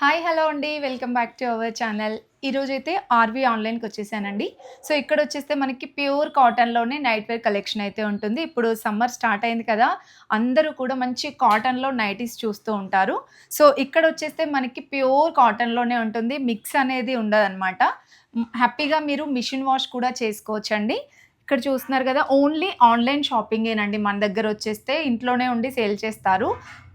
Hi! Hello అండి. Welcome back to our channel. ఈరోజైతే RV ఆన్‌లైన్‌కి వచ్చేసానండి. సో, ఇక్కడొచ్చేస్తే మనకి ప్యూర్ కాటన్‌లోనే నైట్ వేర్ కలెక్షన్ అయితే ఉంటుంది. ఇప్పుడు సమ్మర్ స్టార్ట్ అయింది కదా! అందరూ కూడా మంచి కాటన్‌లో నైటీస్ చూస్తూ ఉంటారు. సో, ఇక్కడొచ్చేస్తే మనకి ప్యూర్ కాటన్‌లోనే ఉంటుంది. మిక్స్ అనేది ఉండదనమాట. హ్యాపీగా మీరు మిషన్ వాష్ కూడా చేసుకోవచ్చండి. ఇక్కడ చూస్తున్నారు కదా! ఓన్లీ ఆన్‌లైన్ షాపింగేనండి మన దగ్గరొచ్చేస్తే. ఇంట్లోనే ఉండి సేల్ చేస్తారు.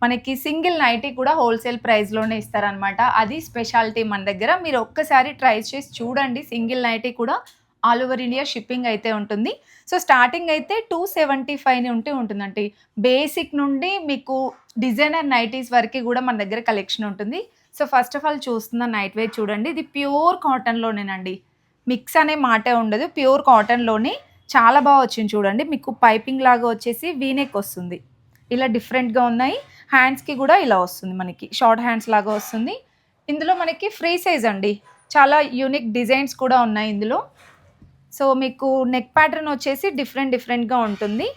మనకి సింగిల్ నైటీ కూడా హోల్‌సేల్ ప్రైస్‌లోనే ఇస్తారనమాట. అది స్పెషాలిటీ మన దగ్గర. మీరు ఒక్కసారి ట్రై చేసి చూడండి. సింగిల్ నైటీ కూడా ఆల్ ఓవర్ ఇండియా షిప్పింగ్ అయితే ఉంటుంది. సో, స్టార్టింగ్ అయితే 275 నుండి ఉంటుందండి. బేసిక్ నుండి మీకు డిజైనర్ నైటీస్ వరకి గూడా మన దగ్గర కలెక్షన్ ఉంటుంది. సో, ఫస్ట్ ఆఫ్ ఆల్ చూస్తున్న నైట్ వేర్ చూడండి. ఇది ప్యూర్ కాటన్‌లోనేనండి. మిక్స్ అనే మాటే ఉండదు. ప్యూర్ కాటన్‌లోనే చాలా వచ్చింది చూడండి. మీకు పైపింగ్ లాగా వచ్చేసి వీ నెక్ వస్తుంది. ఇలా డిఫరెంట్‌గా ఉన్నాయి. హ్యాండ్స్‌కి గూడా ఇలా వస్తుంది మనకి. షార్ట్ హ్యాండ్స్ లాగా వస్తుంది. ఇందులో మనకి ఫ్రీ సైజ్ అండి. చాలా యూనిక్ డిజైన్స్ కూడా ఉన్నాయి ఇందులో. సో, మీకు నెక్ ప్యాటర్న్ వచ్చేసి డిఫరెంట్‌గా ఉంటుంది.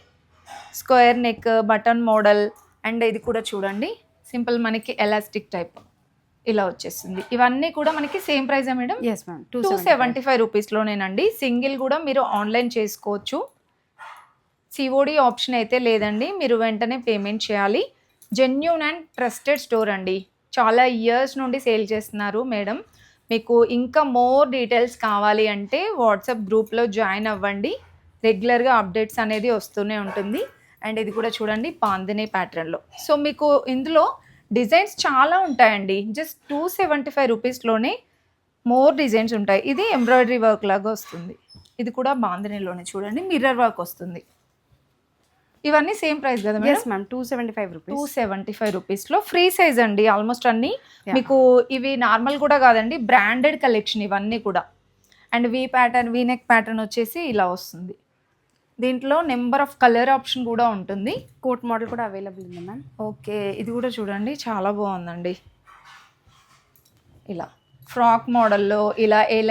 Square neck, button model and ఇది కూడా చూడండి. సింపుల్ మనకి ఎలాస్టిక్ టైప్ ఇలా వచ్చేస్తుంది. ఇవన్నీ కూడా మనకి సేమ్ ప్రైజా మేడం? Yes ma'am. 275 రూపీస్‌లోనేనండి. సింగిల్ గూడా మీరు ఆన్‌లైన్ చేసుకోవచ్చు. సీఓడీ ఆప్షన్ అయితే లేదండి. మీరు వెంటనే పేమెంట్ చేయాలి. జెన్యూన్ అండ్ ట్రస్టెడ్ స్టోర్ అండి. చాలా ఇయర్స్ నుండి సేల్ చేస్తున్నారు మేడం. మీకు ఇంకా మోర్ డీటెయిల్స్ కావాలి అంటే వాట్సాప్ గ్రూప్‌లో జాయిన్ అవ్వండి. రెగ్యులర్‌గా అప్డేట్స్ అనేది వస్తూనే ఉంటుంది. అండ్ ఇది కూడా చూడండి బాందిని ప్యాటర్న్‌లో. సో, మీకు ఇందులో డిజైన్స్ చాలా ఉంటాయండి. జస్ట్ 275 రూపీస్‌లోనే మోర్ డిజైన్స్ ఉంటాయి. ఇది ఎంబ్రాయిడరీ వర్క్ లాగా వస్తుంది. ఇది కూడా బాందినిలోనే చూడండి మిర్రర్ వర్క్ వస్తుంది. ఇవన్నీ సేమ్ ప్రైస్ కదా మేడం? Yes ma'am. 275 రూపీస్. 275 రూపీస్‌లో ఫ్రీ సైజ్ అండి ఆల్మోస్ట్ అన్నీ. మీకు ఇవి నార్మల్ కూడా కాదండి. బ్రాండెడ్ కలెక్షన్ ఇవన్నీ కూడా. అండ్ వీ నెక్ ప్యాటర్న్ వచ్చేసి ఇలా వస్తుంది. దీంట్లో నెంబర్ ఆఫ్ కలర్ ఆప్షన్ కూడా ఉంటుంది. కోట్ మోడల్ కూడా అవైలబుల్ ఉంది మ్యామ్. ఓకే. ఇది కూడా చూడండి చాలా బాగుందండి. ఇలా ఫ్రాక్ మోడల్‌లో ఇలా ఏ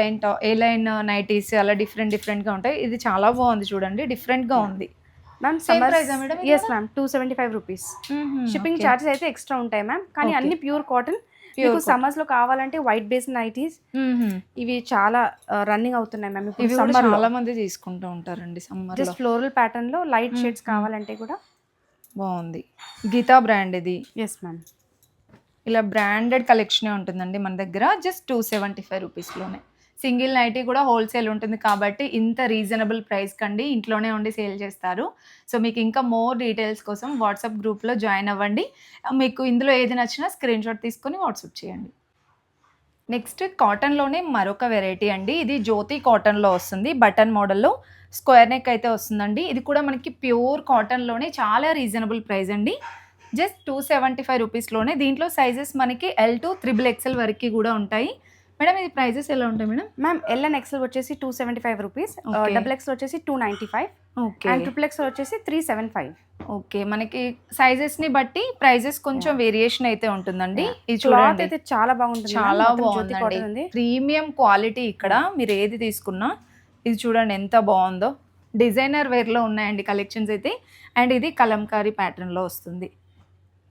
లైన్ నైటీస్ అలా డిఫరెంట్‌గా ఉంటాయి. ఇది చాలా బాగుంది చూడండి. డిఫరెంట్‌గా ఉంది. మ్యామ్ సేమ్ ప్రైజా madam? Yes ma'am. 275 rupees. Shipping charges అయితే ఎక్స్ట్రా ఉంటాయి మ్యామ్. కానీ అన్ని ప్యూర్ కాటన్. మీకు సమ్మర్స్ లో కావాలంటే వైట్ బేస్ నైటీస్ ఇవి చాలా రన్నింగ్ అవుతున్నాయి మ్యామ్. ఇవి ఇప్పుడు కూడా సమ్మర్ చాలా మంది తీసుకుంటూ ఉంటారండి సమ్మర్‌లో. జస్ట్ ఫ్లోరల్ ప్యాటర్న్ లో లైట్ షేడ్స్ కావాలంటే కూడా బాగుంది. గీతా బ్రాండ్ ఇది. Yes ma'am. ఇలా బ్రాండెడ్ కలెక్షనే ఉంటుందండి మన దగ్గర. జస్ట్ 275 రూపీస్‌లోనే. సింగిల్ నైటీ కూడా హోల్‌సేల్ ఉంటుంది కాబట్టి ఇంత రీజనబుల్ ప్రైస్ కండి ఇంట్లోనే ఉండి సేల్ చేస్తారు. సో, మీకు ఇంకా మోర్ డీటెయిల్స్ కోసం వాట్సాప్ గ్రూప్‌లో జాయిన్ అవ్వండి. మీకు ఇందులో ఏది నచ్చినా స్క్రీన్‌షాట్ తీసుకొని వాట్సాప్ చేయండి. నెక్స్ట్ కాటన్‌లోనే మరొక వెరైటీ అండి. ఇది జ్యోతి కాటన్‌లో వస్తుంది. బటన్ మోడల్‌లో స్క్వేర్ నెక్ అయితే వస్తుందండి. ఇది కూడా మనకి ప్యూర్ కాటన్‌లోనే చాలా రీజనబుల్ ప్రైస్ అండి. జస్ట్ 275 రూపీస్‌లోనే. దీంట్లో సైజెస్ మనకి ఎల్ టు త్రిబుల్ ఎక్స్ఎల్ వరకి కూడా ఉంటాయి. మేడం ఇది ప్రైజెస్ ఎలా ఉంటాయి madam? Ma'am L and XL వచ్చేసి 275 రూపీస్. ఓకే. డబుల్ ఎక్స్ఎల్ వచ్చేసి 295 ఓకే. అండ్ ట్రిపుల్ ఎక్స్ఎల్ వచ్చేసి 375. ఓకే. మనకి సైజెస్‌ని బట్టి ప్రైజెస్ కొంచెం వేరియేషన్ అయితే ఉంటుందండి. ఇది క్లాత్ చూడండి. అయితే చాలా బాగుంటుంది. చాలా మొత్తం జ్యోతి కాటన్ ఉంది. బాగుందండి. ప్రీమియం క్వాలిటీ ఇక్కడ మీరు ఏది తీసుకున్నా. ఇది చూడండి ఎంత బాగుందో. డిజైనర్ వేర్‌లో ఉన్నాయండి కలెక్షన్స్ అయితే. అండ్ ఇది కలంకారీ ప్యాటర్న్‌లో వస్తుంది.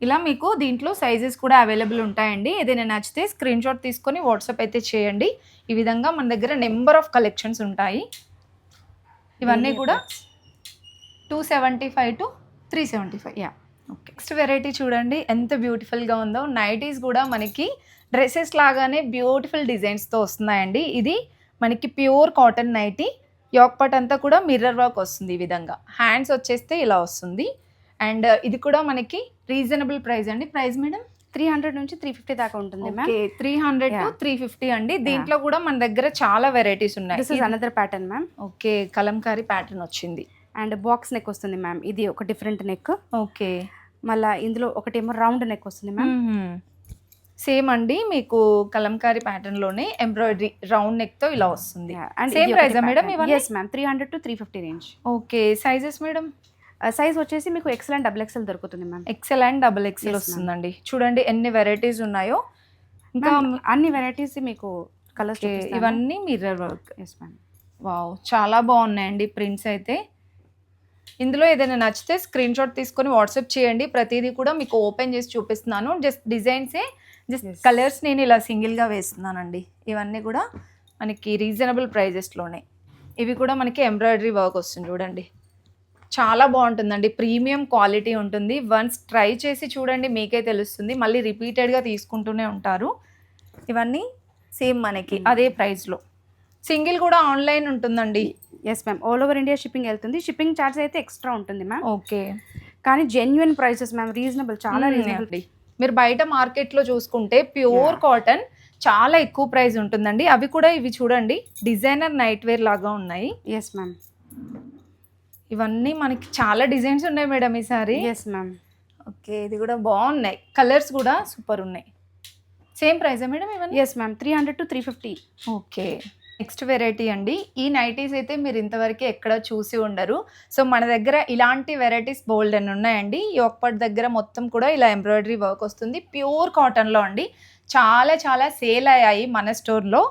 ఇలా మీకు దీంట్లో సైజెస్ కూడా అవైలబుల్ ఉంటాయండి. ఏదైనా నచ్చితే స్క్రీన్‌షాట్ తీసుకొని వాట్సాప్ అయితే చేయండి. ఈ విధంగా మన దగ్గర నెంబర్ ఆఫ్ కలెక్షన్స్ ఉంటాయి. ఇవన్నీ కూడా 275-375. యా. ఓకే. నెక్స్ట్ వెరైటీ చూడండి ఎంత బ్యూటిఫుల్‌గా ఉందో. నైటీస్ కూడా మనకి డ్రెసెస్ లాగానే బ్యూటిఫుల్ డిజైన్స్‌తో వస్తున్నాయండి. ఇది మనకి pure cotton nighty. Yoke part అంతా కూడా మిర్రర్ వర్క్ వస్తుంది ఈ విధంగా. హ్యాండ్స్ వచ్చేస్తే ఇలా వస్తుంది. అండ్ ఇది కూడా మనకి రీజనబుల్ ప్రైస్ అండి. Price madam? 300 నుంచి 350 దాకా ఉంటుంది మ్యామ్. ఓకే. 300-350 అండి. దీంట్లో కూడా మన దగ్గర చాలా వెరైటీస్ ఉన్నాయి. This is another pattern ma'am. Okay. Kalamkari pattern వచ్చింది. అండ్ బాక్స్ నెక్ వస్తుంది మ్యామ్. ఇది ఒక డిఫరెంట్ నెక్. ఓకే. మళ్ళీ ఇందులో ఒకటేమో రౌండ్ నెక్ వస్తుంది మ్యామ్. సేమ్ అండి మీకు కలంకారీ ప్యాటర్న్‌లోనే ఎంబ్రాయిడరీ రౌండ్ నెక్‌తో ఇలా వస్తుంది. అండ్ సేమ్ ప్రైసా మేడం ఇవన్నీ? Yes ma'am. 300 to 350 range. Okay. Sizes madam? Size వచ్చేసి మీకు ఎక్సెల్ అండ్ డబుల్ ఎక్సెల్ దొరుకుతుంది ma'am. XL and double XL వస్తుందండి. చూడండి ఎన్ని వెరైటీస్ ఉన్నాయో. ఇంకా అన్ని వెరైటీస్ మీకు కలర్స్ ఇవన్నీ mirror work. Yes ma'am. Wow! చాలా బాగున్నాయండి ప్రింట్స్ అయితే. ఇందులో ఏదైనా నచ్చితే స్క్రీన్‌షాట్ తీసుకొని వాట్సాప్ చేయండి. ప్రతీది కూడా మీకు ఓపెన్ చేసి చూపిస్తున్నాను. జస్ట్ డిజైన్సే జస్ట్ Yes. కలర్స్ నేను ఇలా సింగిల్గా వేస్తున్నానండి. ఇవన్నీ కూడా మనకి రీజనబుల్ ప్రైజెస్లోనే. ఇవి కూడా మనకి ఎంబ్రాయిడరీ వర్క్ వస్తుంది చూడండి. చాలా బాగుంటుందండి, ప్రీమియం క్వాలిటీ ఉంటుంది. వన్స్ ట్రై చేసి చూడండి, మీకే తెలుస్తుంది. మళ్ళీ రిపీటెడ్గా తీసుకుంటూనే ఉంటారు. ఇవన్నీ సేమ్ మనకి అదే ప్రైస్లో. సింగిల్ కూడా ఆన్లైన్ ఉంటుందండి. Yes ma'am, all over India shipping వెళ్తుంది. షిప్పింగ్ ఛార్జ్ అయితే ఎక్స్ట్రా ఉంటుంది మ్యామ్. ఓకే, కానీ జెన్యున్ ప్రైసెస్ మ్యామ్, రీజనబుల్, చాలా రీజనబుల్. అండి. మీరు బయట మార్కెట్లో చూసుకుంటే ప్యూర్ కాటన్ చాలా ఎక్కువ ప్రైస్ ఉంటుందండి. అవి కూడా ఇవి చూడండి, డిజైనర్ నైట్ వేర్ లాగా ఉన్నాయి. Yes ma'am. ఇవన్నీ మనకి చాలా డిజైన్స్ ఉన్నాయి మేడం ఈసారి. Yes ma'am. ఓకే, ఇది కూడా బాగున్నాయి, కలర్స్ కూడా సూపర్ ఉన్నాయి. సేమ్ ప్రైజా మేడం ఇవన్నీ? Yes ma'am, 300 to 350. Okay, next variety అండి. ఈ నైటీస్ అయితే మీరు ఇంతవరకు ఎక్కడ చూసి ఉండరు. సో మన దగ్గర ఇలాంటి వెరైటీస్ బోల్డ్ అని ఉన్నాయండి. ఈ ఒక్కటి దగ్గర మొత్తం కూడా ఇలా ఎంబ్రాయిడరీ వర్క్ వస్తుంది, ప్యూర్ కాటన్లో అండి. చాలా చాలా సేల్ అయ్యాయి మన స్టోర్లో.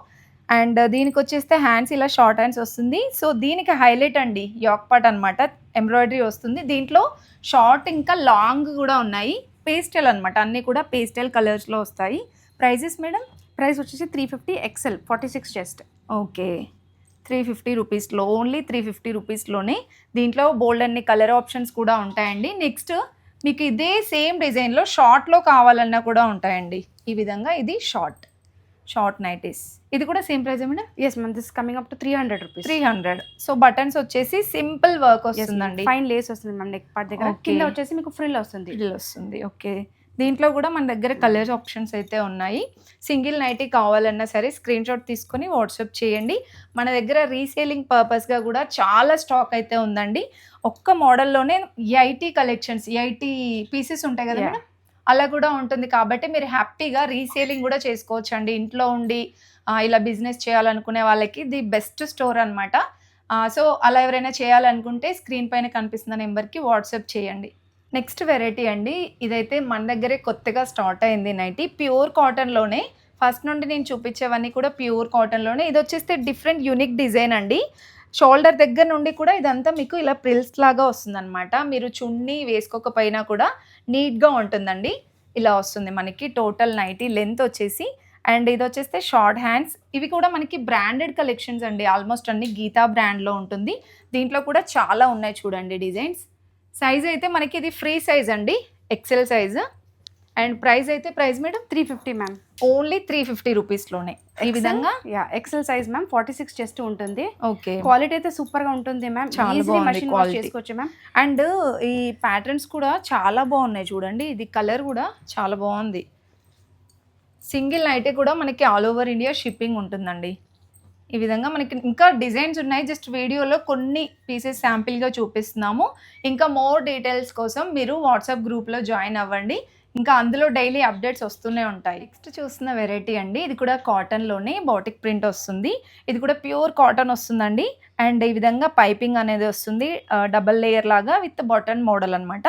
అండ్ దీనికి వచ్చేస్తే హ్యాండ్స్ ఇలా షార్ట్ హ్యాండ్స్ వస్తుంది. సో దీనికి హైలైట్ అండి యోక్ పార్ట్ అనమాట, ఎంబ్రాయిడరీ వస్తుంది. దీంట్లో షార్ట్ ఇంకా లాంగ్ కూడా ఉన్నాయి. పేస్టల్ అనమాట, అన్నీ కూడా పేస్టల్ కలర్స్లో వస్తాయి. Prices madam? ప్రైస్ వచ్చేసి 350 XL 46 చెస్ట్. ఓకే, 350 రూపీస్లో, ఓన్లీ 350 రూపీస్లోనే. దీంట్లో బోల్డ్ అన్ని కలర్ ఆప్షన్స్ కూడా ఉంటాయండి. నెక్స్ట్ మీకు ఇదే సేమ్ డిజైన్లో షార్ట్లో కావాలన్నా కూడా ఉంటాయండి. ఈ విధంగా ఇది షార్ట్ నైటీస్. ఇది కూడా same price madam? Yes ma'am, this coming up to 300 rupees. 300. So buttons వచ్చేసి సింపుల్ వర్క్ వస్తుందండి. ఫైన్ లేస్ వస్తుంది మ్యామ్ నెక్ పార్ట్ దగ్గర. Okay. కింద వచ్చేసి మీకు ఫ్రిల్ వస్తుంది. ఇది వస్తుంది. ఓకే, దీంట్లో కూడా మన దగ్గర కలర్ ఆప్షన్స్ అయితే ఉన్నాయి. సింగిల్ నైటీ కావాలన్నా సరే స్క్రీన్ షాట్ తీసుకొని వాట్సాప్ చేయండి. మన దగ్గర రీసేలింగ్ పర్పస్గా కూడా చాలా స్టాక్ అయితే ఉందండి. ఒక్క మోడల్లోనే 80 కలెక్షన్స్, 80 పీసెస్ ఉంటాయి కదా Yeah. మేడం, అలా కూడా ఉంటుంది. కాబట్టి మీరు హ్యాపీగా రీసేలింగ్ కూడా చేసుకోవచ్చు అండి. ఇంట్లో ఉండి ఇలా బిజినెస్ చేయాలనుకునే వాళ్ళకి ది బెస్ట్ స్టోర్ అనమాట. సో అలా ఎవరైనా చేయాలనుకుంటే స్క్రీన్ పైన కనిపిస్తున్న నెంబర్కి వాట్సాప్ చేయండి. నెక్స్ట్ వెరైటీ అండి, ఇదైతే మన దగ్గరే కొత్తగా స్టార్ట్ అయింది నైటీ, ప్యూర్ కాటన్లోనే. ఫస్ట్ నుండి నేను చూపించేవన్నీ కూడా ప్యూర్ కాటన్లోనే. ఇది వచ్చేస్తే డిఫరెంట్ యూనిక్ డిజైన్ అండి. షోల్డర్ దగ్గర నుండి కూడా ఇదంతా మీకు ఇలా ప్రిల్స్ లాగా వస్తుందన్నమాట. మీరు చున్నీ వేసుకోకపోయినా కూడా నీట్గా ఉంటుందండి. ఇలా వస్తుంది మనకి టోటల్ నైటీ లెంత్ వచ్చేసి. అండ్ ఇది వచ్చేస్తే షార్ట్ హ్యాండ్స్. ఇవి కూడా మనకి బ్రాండెడ్ కలెక్షన్స్ అండి, ఆల్మోస్ట్ అన్ని గీతా బ్రాండ్లో ఉంటుంది. దీంట్లో కూడా చాలా ఉన్నాయి చూడండి డిజైన్స్. సైజ్ అయితే మనకి ఇది ఫ్రీ సైజ్ అండి, ఎక్సెల్ సైజ్. అండ్ ప్రైస్ అయితే ప్రైస్ మేడం 350 మ్యామ్. ఓన్లీ 350 రూపీస్లోనే. ఈ విధంగా ఎక్సెల్ సైజ్ మ్యామ్, 46 చెస్ట్ ఉంటుంది. ఓకే, క్వాలిటీ అయితే సూపర్ గా ఉంటుంది మ్యామ్. చాలా బాగుంది మెషిన్ వాష్ quality. చేసుకోవచ్చు మ్యామ్. అండ్ ఈ ప్యాటర్న్స్ కూడా చాలా బాగున్నాయి చూడండి. ఇది కలర్ కూడా చాలా బాగుంది. సింగిల్ నైటీ కూడా మనకి ఆల్ ఓవర్ ఇండియా షిప్పింగ్ ఉంటుందండి. ఈ విధంగా మనకి ఇంకా డిజైన్స్ ఉన్నాయి. జస్ట్ వీడియోలో కొన్ని పీసెస్ శాంపిల్గా చూపిస్తున్నాము. ఇంకా మోర్ డీటెయిల్స్ కోసం మీరు వాట్సాప్ గ్రూప్లో జాయిన్ అవ్వండి. ఇంకా అందులో డైలీ అప్డేట్స్ వస్తూనే ఉంటాయి. నెక్స్ట్ చూస్తున్న వెరైటీ అండి, ఇది కూడా కాటన్లోనే బాటిక్ ప్రింట్ వస్తుంది. ఇది కూడా ప్యూర్ కాటన్ వస్తుందండి. అండ్ ఈ విధంగా పైపింగ్ అనేది వస్తుంది, డబల్ లేయర్ లాగా విత్ బటన్ మోడల్ అనమాట.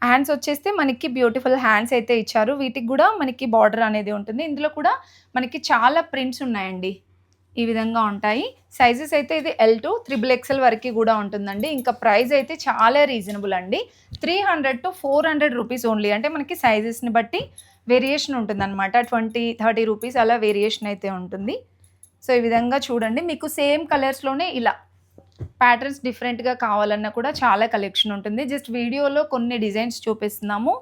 హ్యాండ్స్ వచ్చేస్తే మనకి బ్యూటిఫుల్ హ్యాండ్స్ అయితే ఇచ్చారు. వీటికి కూడా మనకి బార్డర్ అనేది ఉంటుంది. ఇందులో కూడా మనకి చాలా ప్రింట్స్ ఉన్నాయండి. ఈ విధంగా ఉంటాయి. సైజెస్ అయితే ఇది L to XXL వరకు కూడా ఉంటుందండి. ఇంకా ప్రైస్ అయితే చాలా రీజనబుల్ అండి, 300 to 400 రూపీస్ ఓన్లీ. అంటే మనకి సైజెస్ని బట్టి వేరియేషన్ ఉంటుందన్నమాట. 20-30 రూపీస్ అలా వేరియేషన్ అయితే ఉంటుంది. సో ఈ విధంగా చూడండి, మీకు సేమ్ కలర్స్లోనే ఇలా ప్యాటర్న్స్ డిఫరెంట్గా కావాలన్నా కూడా చాలా కలెక్షన్ ఉంటుంది. జస్ట్ వీడియోలో కొన్ని డిజైన్స్ చూపిస్తున్నాము.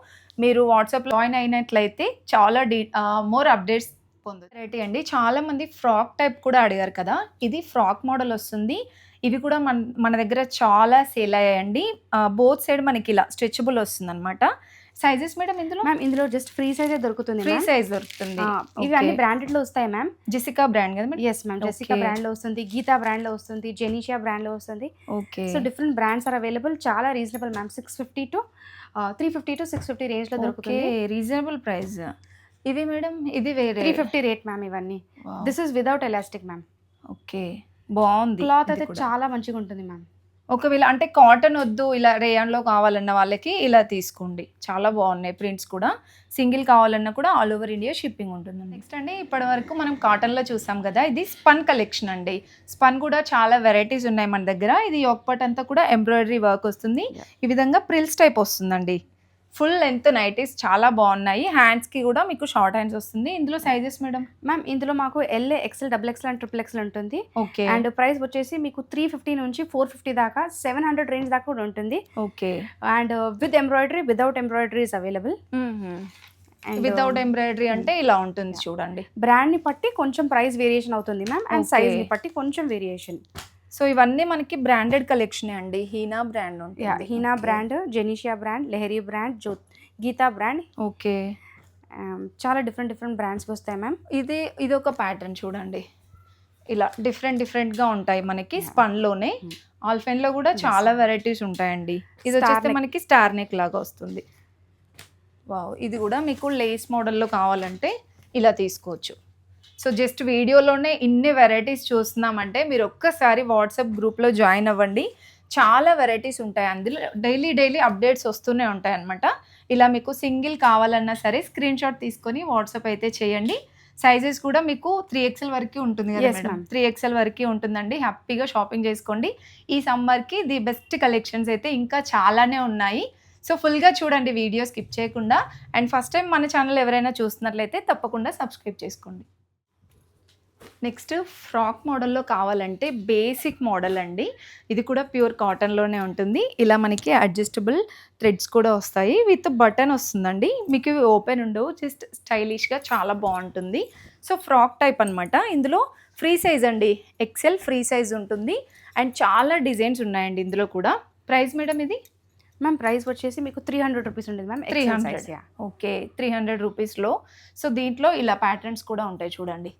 మీరు వాట్సాప్లో జాయిన్ అయినట్లయితే చాలా మోర్ అప్డేట్స్ వెరైటీ అండి. చాలా మంది ఫ్రాక్ టైప్ కూడా అడిగారు కదా, ఇది ఫ్రాక్ మోడల్ వస్తుంది. ఇవి కూడా మన దగ్గర చాలా సేల్ అయ్యాయండి. బోత్ సైడ్ మనకి ఇలా స్ట్రెచబుల్ వస్తుంది అనమాట. సైజెస్ మేడం ఇందులో? మ్యామ్ ఇందులో జస్ట్ ఫ్రీ సైజ్ దొరుకుతుంది. ఫ్రీ సైజ్ దొరుకుతుంది. ఇవి అన్ని బ్రాండెడ్ లో వస్తాయి మ్యామ్. జెసికా బ్రాండ్ కదా madam? Yes ma'am, Jessica brand లో వస్తుంది, గీతా బ్రాండ్ లో వస్తుంది, జెనిషియా బ్రాండ్ లో వస్తుంది. Okay, so different brands are available. చాలా రీజనబుల్ మ్యామ్, 350 to 650 రేంజ్ లో దొరుకుతుంది. Reasonable price. ఇవి మేడం ఇది వేరే 350 రేట్ మ్యామ్. ఇవన్నీ this is without elastic ma'am. Okay, బాగుంది. క్లాత్ అయితే చాలా మంచిగా ఉంటుంది మ్యామ్. ఒకవేళ అంటే కాటన్ వద్దు, ఇలా రేయాన్లో కావాలన్న వాళ్ళకి ఇలా తీసుకోండి. చాలా బాగున్నాయి ప్రింట్స్ కూడా. సింగిల్ కావాలన్నా కూడా ఆల్ ఓవర్ ఇండియా షిప్పింగ్ ఉంటుంది. నెక్స్ట్ అండి, ఇప్పటి వరకు మనం కాటన్లో చూసాం కదా, ఇది స్పన్ కలెక్షన్ అండి. స్పన్ కూడా చాలా వెరైటీస్ ఉన్నాయి మన దగ్గర. ఇది యోక్ పార్ట్ అంతా కూడా ఎంబ్రాయిడరీ వర్క్ వస్తుంది. ఈ విధంగా ప్రిల్స్ టైప్ వస్తుందండి. ఫుల్ లెంత్ నైటీస్ చాలా బాగున్నాయి. హ్యాండ్స్కి కూడా మీకు షార్ట్ హ్యాండ్స్ వస్తుంది. ఇందులో సైజెస్ మేడం? మ్యామ్ ఇందులో మాకు L, XL, double XL and triple XL ఉంటుంది. ఓకే. అండ్ ప్రైస్ వచ్చేసి మీకు 350 నుంచి 450 దాకా 700 రేంజ్ దాకా కూడా ఉంటుంది. Okay. And with embroidery, without embroidery is available. Without embroidery అంటే ఇలా ఉంటుంది చూడండి. బ్రాండ్ని బట్టి కొంచెం ప్రైస్ వేరియేషన్ అవుతుంది మ్యామ్, అండ్ సైజ్ని బట్టి కొంచెం వేరియేషన్. సో ఇవన్నీ మనకి బ్రాండెడ్ కలెక్షనే అండి. హీనా బ్రాండ్ ఉంటుంది. హీనా బ్రాండ్, జెనీషియా brand, Lehari brand, Geeta brand. Okay. చాలా డిఫరెంట్ బ్రాండ్స్ వస్తాయి మ్యామ్. ఇది ఒక ప్యాటర్న్ చూడండి. ఇలా డిఫరెంట్గా ఉంటాయి మనకి స్పన్లోనే. ఆల్ఫెన్లో కూడా చాలా వెరైటీస్ ఉంటాయండి. ఇది వచ్చేస్తే మనకి స్టార్ నెక్ లాగా వస్తుంది. వావ్, ఇది కూడా మీకు లేస్ మోడల్లో కావాలంటే ఇలా తీసుకోవచ్చు. సో జస్ట్ వీడియోలోనే ఇన్ని వెరైటీస్ చూస్తున్నామంటే మీరు ఒక్కసారి వాట్సాప్ గ్రూప్లో జాయిన్ అవ్వండి. చాలా వెరైటీస్ ఉంటాయి అందులో. డైలీ అప్డేట్స్ వస్తూనే ఉంటాయి అనమాట. ఇలా మీకు సింగిల్ కావాలన్నా సరే స్క్రీన్ షాట్ తీసుకొని వాట్సాప్ అయితే చేయండి. సైజెస్ కూడా మీకు 3XL వరకు ఉంటుంది కదా మేడం? 3XL వరకు ఉంటుందండి. హ్యాపీగా షాపింగ్ చేసుకోండి. ఈ సమ్మర్కి ది బెస్ట్ కలెక్షన్స్ అయితే ఇంకా చాలానే ఉన్నాయి. సో ఫుల్గా చూడండి, వీడియో స్కిప్ చేయకుండా. అండ్ ఫస్ట్ టైం మన ఛానల్ ఎవరైనా చూస్తున్నట్లయితే తప్పకుండా సబ్స్క్రైబ్ చేసుకోండి. నెక్స్ట్ ఫ్రాక్ మోడల్లో కావాలంటే బేసిక్ మోడల్ అండి. ఇది కూడా ప్యూర్ కాటన్లోనే ఉంటుంది. ఇలా మనకి అడ్జస్టబుల్ థ్రెడ్స్ కూడా వస్తాయి. విత్ బటన్ వస్తుందండి. మీకు ఇవి ఓపెన్ ఉండవు, జస్ట్ స్టైలిష్గా చాలా బాగుంటుంది. సో ఫ్రాక్ టైప్ అనమాట. ఇందులో ఫ్రీ సైజ్ అండి, ఎక్సెల్ ఫ్రీ సైజ్ ఉంటుంది. అండ్ చాలా డిజైన్స్ ఉన్నాయండి ఇందులో కూడా. ప్రైస్ మేడం ఇది? మ్యామ్ ప్రైస్ వచ్చేసి మీకు 300 రూపీస్ ఉంటుంది మ్యామ్. 300. ఓకే, 300 రూపీస్లో. సో దీంట్లో ఇలా ప్యాటర్న్స్ కూడా ఉంటాయి చూడండి.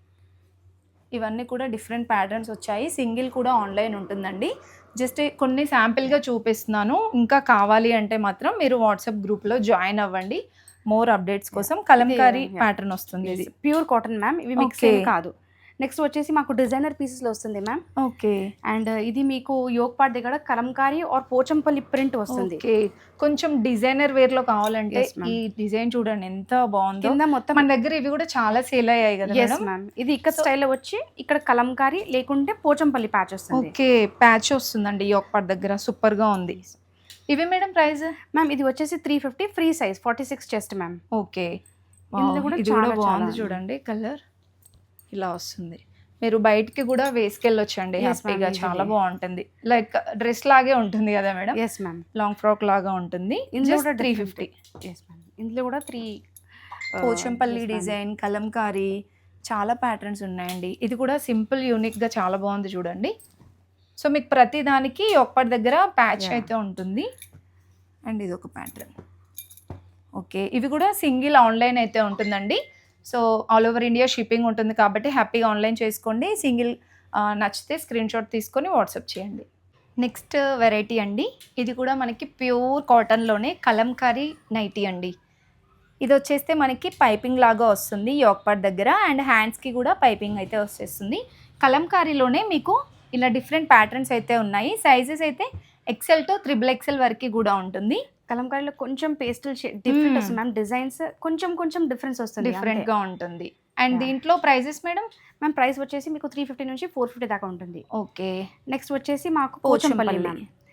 ఇవన్నీ కూడా డిఫరెంట్ ప్యాటర్న్స్ వచ్చాయి. సింగిల్ కూడా ఆన్లైన్ ఉంటుందండి. జస్ట్ కొన్ని శాంపిల్గా చూపిస్తున్నాను. ఇంకా కావాలి అంటే మాత్రం మీరు వాట్సాప్ గ్రూప్లో జాయిన్ అవ్వండి. మోర్ అప్డేట్స్ కోసం. కలంకారీ ప్యాటర్న్ వస్తుంది. ఇది ప్యూర్ కాటన్ మ్యామ్, ఇవి మిక్స్ కాదు. నెక్స్ట్ వచ్చేసి మాకు డిజైనర్ పీసెస్లో వస్తుంది మ్యామ్. ఓకే. అండ్ ఇది మీకు యోగ్ పార్ట్ దగ్గర కలంకారీ ఆర్ పోచంపల్లి ప్రింట్ వస్తుంది. ఓకే. కొంచెం డిజైనర్ వేర్లో కావాలంటే ఈ డిజైన్ చూడండి ఎంత బాగుంది. కింద మొత్తం మన దగ్గర ఇవి కూడా చాలా సేల్ అయ్యాయి కదా మ్యామ్. ఇది ఇక్కడ స్టైల్లో వచ్చి ఇక్కడ కలంకారీ లేకుంటే పోచంపల్లి ప్యాచ్ వస్తుంది. ఓకే, ప్యాచ్ వస్తుందండి యోగ్ పార్ట్ దగ్గర. సూపర్గా ఉంది. ఇవి మేడం ప్రైస్? మ్యామ్ ఇది వచ్చేసి 350 free size 46 chest ma'am. Okay. ఇది కూడా బాగుంది చూడండి. కలర్ ఇలా వస్తుంది. మీరు బయటికి కూడా వేసుకెళ్ళొచ్చండి హ్యాపీగా. చాలా బాగుంటుంది. లైక్ డ్రెస్ లాగే ఉంటుంది కదా madam? Yes ma'am. Long frock లాగా ఉంటుంది. ఇందులో కూడా 350. Yes ma'am. ఇందులో కూడా 3 పోచంపల్లి డిజైన్, కలంకారీ, చాలా ప్యాటర్న్స్ ఉన్నాయండి. ఇది కూడా సింపుల్ యూనిక్గా చాలా బాగుంది చూడండి. సో మీకు ప్రతి దానికి ఒక్కటి దగ్గర ప్యాచ్ అయితే ఉంటుంది. అండ్ ఇది ఒక ప్యాటర్న్. ఓకే. ఇవి కూడా సింగిల్ ఆన్లైన్ అయితే ఉంటుందండి. So all over India shipping ఉంటుంది కాబట్టి హ్యాపీగా ఆన్లైన్ చేసుకోండి. సింగిల్ నచ్చితే స్క్రీన్ షాట్ తీసుకొని వాట్సాప్ చేయండి. నెక్స్ట్ వెరైటీ అండి. ఇది కూడా మనకి ప్యూర్ కాటన్లోనే కలంకారీ నైటీ అండి. ఇది వచ్చేస్తే మనకి పైపింగ్ లాగా వస్తుంది యోగ్ పార్ట్ దగ్గర. అండ్ హ్యాండ్స్కి కూడా పైపింగ్ అయితే వచ్చేస్తుంది. కలంకారీలోనే మీకు ఇలా డిఫరెంట్ ప్యాటర్న్స్ అయితే ఉన్నాయి. సైజెస్ అయితే ఎక్సెల్ టు XXL వరకు కూడా ఉంటుంది. కలంకారీలో కొంచెం పేస్టల్ డిఫరెంట్ వస్తుంది మ్యామ్. డిజైన్స్ కొంచెం డిఫరెన్స్ వస్తుంది, డిఫరెంట్గా ఉంటుంది. అండ్ దీంట్లో ప్రైజెస్ మేడం? మ్యామ్ ప్రైస్ వచ్చేసి మీకు 350 నుంచి 450 దాకా ఉంటుంది. ఓకే. నెక్స్ట్ వచ్చేసి మాకు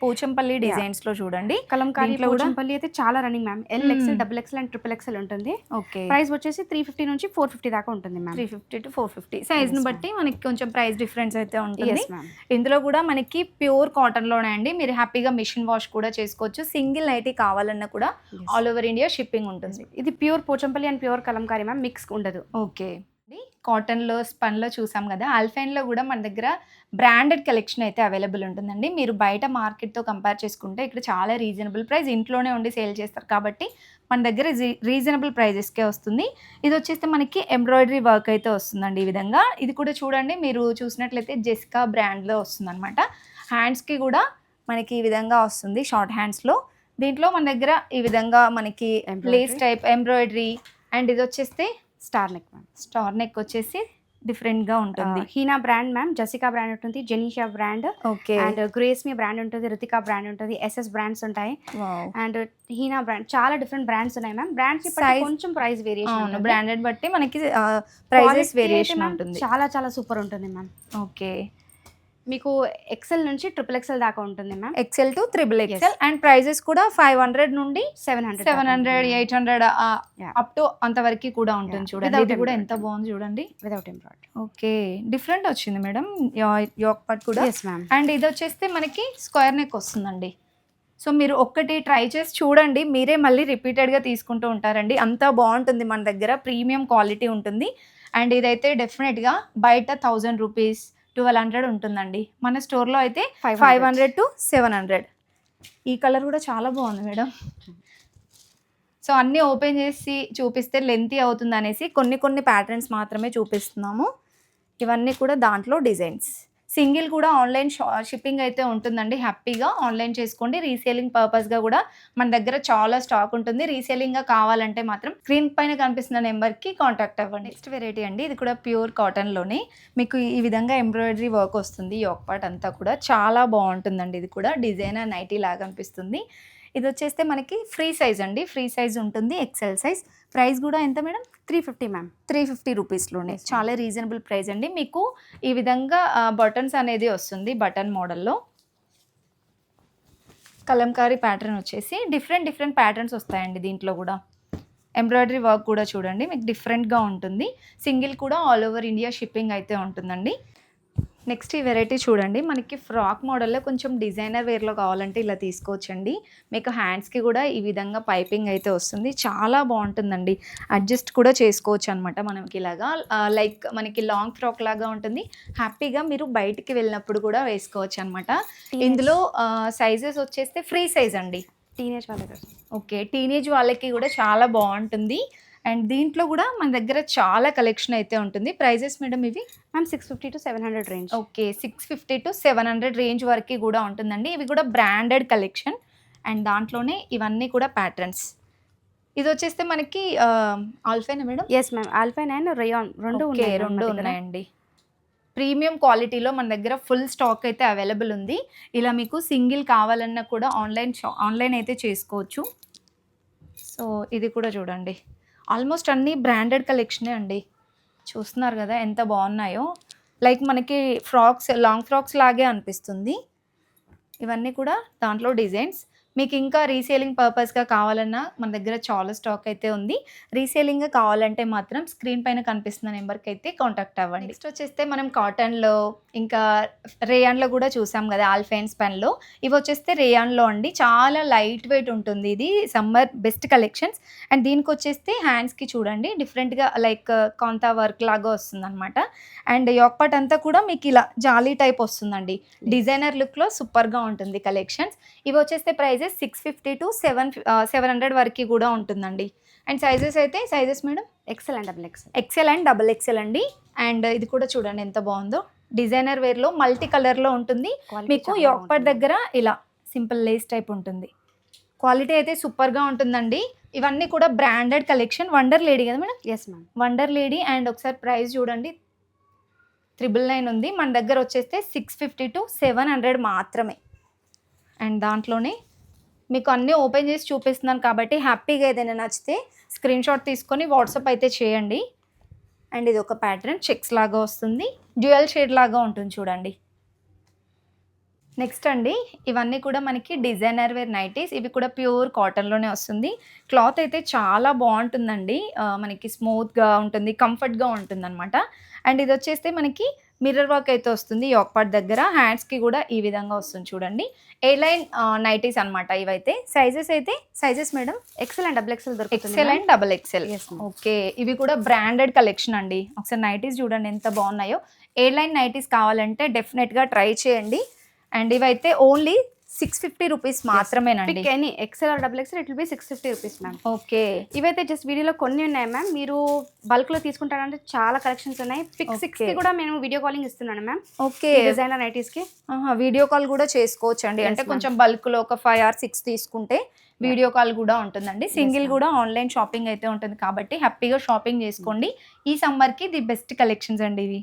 పోచంపల్లి డిజైన్స్ లో చూడండి. కలంకారీ పోచంపల్లి అయితే చాలా running ma'am. L, XL, double XL and triple XL ఉంటుంది. ఓకే. ప్రైస్ వచ్చేసి 350 నుంచి 450 దాకా ఉంటుంది మ్యామ్. 350 to 450 సైజ్ ని బట్టి మనకి కొంచెం ప్రైస్ డిఫరెన్స్ అయితే ఉంటుంది. ఇందులో కూడా మనకి ప్యూర్ కాటన్ లోనే అండి. మీరు హ్యాపీగా మిషన్ వాష్ కూడా చేసుకోవచ్చు. సింగిల్ నైటీ కావాలన్నా కూడా ఆల్ ఓవర్ ఇండియా షిప్పింగ్ ఉంటుంది. ఇది pure Pochampally and pure Kalamkari ma'am, mix ఉండదు. ఓకే. కాటన్లో స్పన్లో చూసాం కదా. ఆల్ఫైన్లో కూడా మన దగ్గర బ్రాండెడ్ కలెక్షన్ అయితే అవైలబుల్ ఉంటుందండి. మీరు బయట మార్కెట్తో కంపేర్ చేసుకుంటే ఇక్కడ చాలా రీజనబుల్ ప్రైస్. ఇంట్లోనే ఉండి సేల్ చేస్తారు కాబట్టి మన దగ్గర రీజనబుల్ ప్రైజెస్కే వస్తుంది. ఇది వచ్చేస్తే మనకి ఎంబ్రాయిడరీ వర్క్ అయితే వస్తుందండి ఈ విధంగా. ఇది కూడా చూడండి, మీరు చూసినట్లయితే జెసికా బ్రాండ్లో వస్తుంది అనమాట. హ్యాండ్స్కి కూడా మనకి ఈ విధంగా వస్తుంది, షార్ట్ హ్యాండ్స్లో. దీంట్లో మన దగ్గర ఈ విధంగా మనకి లేస్ టైప్ ఎంబ్రాయిడరీ. అండ్ ఇది వచ్చేస్తే star neck ma'am. Star neck వచ్చేసి డిఫరెంట్గా ఉంటుంది. Heena brand ma'am, Jessica brand ఉంటుంది, జెనీషియా బ్రాండ్, ఓకే, అండ్ గ్రేస్మీ బ్రాండ్ ఉంటుంది, రితికా బ్రాండ్ ఉంటుంది, ఎస్ఎస్ బ్రాండ్స్ ఉంటాయి, అండ్ హీనా బ్రాండ్. చాలా డిఫరెంట్ బ్రాండ్స్ ఉన్నాయి మ్యామ్. బ్రాండ్స్ కొంచెం ప్రైస్ వేరియేషన్, బ్రాండెడ్ బట్టి మనకి ప్రైసెస్ వేరియేషన్ ఉంటుంది. చాలా చాలా సూపర్ ఉంటుంది మ్యామ్. ఓకే. మీకు ఎక్సెల్ నుంచి ట్రిపుల్ ఎక్సెల్ దాకా ఉంటుంది ma'am. XL to triple XL and prices కూడా 500 నుండి 700 800 Yeah. అప్ టు అంతవరకు కూడా ఉంటుంది. Yeah. చూడండి Without ఇది కూడా ఎంత embroidery. బాగుంది చూడండి. Without embroidery. ఓకే డిఫరెంట్ వచ్చింది మేడం యోక్ పార్ట్ కూడా. Yes ma'am. అండ్ ఇది వచ్చేస్తే మనకి స్క్వేర్ నెక్ వస్తుందండి. సో మీరు ఒక్కటి ట్రై చేసి చూడండి, మీరే మళ్ళీ రిపీటెడ్గా తీసుకుంటూ ఉంటారండి. అంత బాగుంటుంది మన దగ్గర, ప్రీమియం క్వాలిటీ ఉంటుంది. అండ్ ఇదైతే డెఫినెట్గా బయట 1000 రూపీస్ 1200 ఉంటుందండి, మన స్టోర్లో అయితే 500 to 700. ఈ కలర్ కూడా చాలా బాగుంది మేడం. సో అన్నీ ఓపెన్ చేసి చూపిస్తే లెంతీ అవుతుంది అనేసి కొన్ని ప్యాటర్న్స్ మాత్రమే చూపిస్తున్నాము. ఇవన్నీ కూడా దాంట్లో డిజైన్స్. సింగిల్ కూడా ఆన్లైన్ షిప్పింగ్ అయితే ఉంటుందండి. హ్యాపీగా ఆన్లైన్ చేసుకోండి. రీసేలింగ్ పర్పస్గా కూడా మన దగ్గర చాలా స్టాక్ ఉంటుంది. రీసేలింగ్గా కావాలంటే మాత్రం స్క్రీన్ పైన కనిపిస్తున్న నెంబర్కి కాంటాక్ట్ అవ్వండి. నెక్స్ట్ వెరైటీ అండి, ఇది కూడా ప్యూర్ కాటన్లోనే మీకు ఈ విధంగా ఎంబ్రాయిడరీ వర్క్ వస్తుంది. యోక్ పార్ట్ అంతా కూడా చాలా బాగుంటుందండి. ఇది కూడా డిజైనర్ నైటీ లాగా అనిపిస్తుంది. ఇది వచ్చేస్తే మనకి ఫ్రీ సైజ్ అండి, ఫ్రీ సైజ్ ఉంటుంది, ఎక్సెల్ సైజ్. ప్రైస్ కూడా ఎంత మేడం? 350 మ్యామ్. 350 రూపీస్లోనే చాలా రీజనబుల్ ప్రైస్ అండి. మీకు ఈ విధంగా బటన్స్ అనేది వస్తుంది, బటన్ మోడల్లో. కలంకారీ ప్యాటర్న్ వచ్చేసి డిఫరెంట్ ప్యాటర్న్స్ వస్తాయండి దీంట్లో కూడా. ఎంబ్రాయిడరీ వర్క్ కూడా చూడండి మీకు డిఫరెంట్గా ఉంటుంది. సింగిల్ కూడా ఆల్ ఓవర్ ఇండియా షిప్పింగ్ అయితే ఉంటుందండి. నెక్స్ట్ ఈ వెరైటీ చూడండి, మనకి ఫ్రాక్ మోడల్లో కొంచెం డిజైనర్ వేర్లో కావాలంటే ఇలా తీసుకోవచ్చండి. మీకు హ్యాండ్స్కి కూడా ఈ విధంగా పైపింగ్ అయితే వస్తుంది, చాలా బాగుంటుందండి. అడ్జస్ట్ కూడా చేసుకోవచ్చు అనమాట మనకి ఇలాగా. లైక్ మనకి లాంగ్ ఫ్రాక్ లాగా ఉంటుంది. హ్యాపీగా మీరు బయటికి వెళ్ళినప్పుడు కూడా వేసుకోవచ్చు అనమాట. ఇందులో సైజెస్ వచ్చేస్తే ఫ్రీ సైజ్ అండి, టీనేజ్ వాళ్ళకి. ఓకే టీనేజ్ వాళ్ళకి కూడా చాలా బాగుంటుంది. అండ్ దీంట్లో కూడా మన దగ్గర చాలా కలెక్షన్ అయితే ఉంటుంది. ప్రైజెస్ మేడం ఇవి ma'am 650 to 700 range. Okay 650 to 700 range వరకు కూడా ఉంటుందండి. ఇవి కూడా బ్రాండెడ్ కలెక్షన్. అండ్ దాంట్లోనే ఇవన్నీ కూడా ప్యాటర్న్స్. ఇది వచ్చేస్తే మనకి ఆల్ఫైనా madam? Yes ma'am, alpine and rayon రెండు ఉన్నాయండి. ప్రీమియం క్వాలిటీలో మన దగ్గర ఫుల్ స్టాక్ అయితే అవైలబుల్ ఉంది. ఇలా మీకు సింగిల్ కావాలన్నా కూడా ఆన్లైన్ అయితే చేసుకోవచ్చు. సో ఇది కూడా చూడండి, ఆల్మోస్ట్ అన్నీ బ్రాండెడ్ కలెక్షనే అండి. చూస్తున్నారు కదా ఎంత బాగున్నాయో. లైక్ మనకి ఫ్రాక్స్, లాంగ్ ఫ్రాక్స్ లాగే అనిపిస్తుంది. ఇవన్నీ కూడా దాంట్లో డిజైన్స్. మీకు ఇంకా రీసేలింగ్ పర్పస్గా కావాలన్నా మన దగ్గర చాలా స్టాక్ అయితే ఉంది. రీసేలింగ్గా కావాలంటే మాత్రం స్క్రీన్ పైన కనిపిస్తున్న నెంబర్కి అయితే కాంటాక్ట్ అవ్వండి. నెక్స్ట్ వచ్చేస్తే మనం కాటన్లో ఇంకా రేయాన్లో కూడా చూసాం కదా, ఆల్ఫైన్ స్పెన్లో. ఇవి వచ్చేస్తే రేయాన్లో అండి, చాలా లైట్ వెయిట్ ఉంటుంది. ఇది సమ్మర్ బెస్ట్ కలెక్షన్స్. అండ్ దీనికి వచ్చేస్తే హ్యాండ్స్కి చూడండి డిఫరెంట్గా లైక్ కాంతా వర్క్ లాగా వస్తుంది అనమాట. అండ్ యోక్ పార్ట్ అంతా కూడా మీకు ఇలా జాలీ టైప్ వస్తుందండి. డిజైనర్ లుక్లో సూపర్గా ఉంటుంది కలెక్షన్స్. ఇవి వచ్చేస్తే ప్రైజెస్ 650 to 700 వరకు కూడా ఉంటుందండి. And sizes madam? XL and double XL. XL and double XL అండి. అండ్ ఇది కూడా చూడండి ఎంత బాగుందో, డిజైనర్ వేర్లో మల్టీ కలర్లో ఉంటుంది. మీకు యోక్ పార్ట్ దగ్గర ఇలా సింపుల్ లేస్ టైప్ ఉంటుంది. క్వాలిటీ అయితే సూపర్గా ఉంటుందండి. ఇవన్నీ కూడా బ్రాండెడ్ కలెక్షన్. వండర్ లేడీ కదా madam? Yes ma'am, wonder lady. And ఒకసారి ప్రైస్ చూడండి, 999 ఉంది. మన దగ్గర వచ్చేస్తే 650 to 700 మాత్రమే. అండ్ దాంట్లోనే మీకు అన్నీ ఓపెన్ చేసి చూపిస్తున్నాను కాబట్టి హ్యాపీగా ఏదైనా నచ్చితే స్క్రీన్ షాట్ తీసుకొని వాట్సాప్ అయితే చేయండి. అండ్ ఇది ఒక ప్యాటర్న్ చెక్స్ లాగా వస్తుంది, డ్యూయల్ షేడ్ లాగా ఉంటుంది చూడండి. నెక్స్ట్ అండి, ఇవన్నీ కూడా మనకి డిజైనర్ వేర్ నైటీస్. ఇవి కూడా ప్యూర్ కాటన్లోనే వస్తుంది. క్లాత్ అయితే చాలా బాగుంటుందండి, మనకి స్మూత్గా ఉంటుంది, కంఫర్ట్గా ఉంటుంది అనమాట. అండ్ ఇది వచ్చేస్తే మనకి మిర్రర్ వర్క్ అయితే వస్తుంది యోక్ పార్ట్ దగ్గర. హ్యాండ్స్కి కూడా ఈ విధంగా వస్తుంది చూడండి. ఏ లైన్ నైటీస్ అనమాట ఇవైతే. Sizes madam? XL and double XL దొరుకుతుంది. XL and double XL. Okay ఇవి కూడా బ్రాండెడ్ కలెక్షన్ అండి. ఒకసారి నైటీస్ చూడండి ఎంత బాగున్నాయో. ఏ లైన్ నైటీస్ కావాలంటే డెఫినెట్గా ట్రై చేయండి. అండ్ ఇవైతే ఓన్లీ 650 రూపీస్ మాత్రమేనండి. Any XL or double XL it will be 650 rupees ma'am. Okay ఇవైతే జస్ట్ వీడియోలో కొన్ని ఉన్నాయి మ్యామ్. మీరు బల్క్లో తీసుకుంటారంటే చాలా కలెక్షన్స్ ఉన్నాయి. పిక్ 6కి కూడా మేము వీడియో కాలింగ్ ఇస్తున్నాను మ్యామ్. ఓకే డిజైనర్ నైటీస్కి వీడియో కాల్ కూడా చేసుకోవచ్చు అండి. అంటే కొంచెం బల్క్లో ఒక 5 or 6 తీసుకుంటే వీడియో కాల్ కూడా ఉంటుందండి. సింగిల్ కూడా ఆన్లైన్ షాపింగ్ అయితే ఉంటుంది కాబట్టి హ్యాపీగా షాపింగ్ చేసుకోండి. ఈ సమ్మర్కి ది బెస్ట్ కలెక్షన్స్ అండి ఇవి.